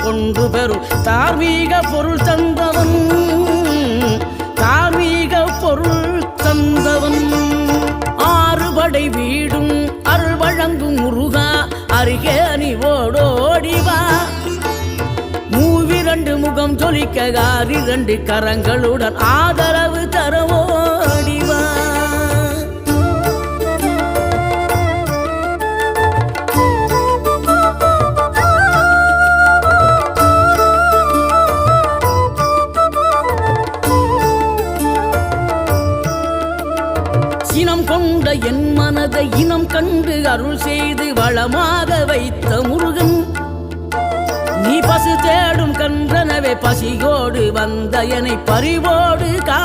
கொண்டு பெறும் தார்மீக பொருள் தந்தவன் தார்மீக பொருள் தந்தவன் ஆறுபடை வீடும் அருள் வழங்கும் முருகா அருகே நீ ஓடோடிவா மூவிரண்டு முகம் ஜொலிக்க ஆறிரண்டு கரங்களுடன் ஆதரவு தரவோடிவா இனம் கொண்ட என் மனதை இனம் கண்டு அருள் செய்து வளமாக வைத்த முருகன் நீ பசு தேடும் கன்றனவே பசியோடு வந்த என்னை பறிவோடு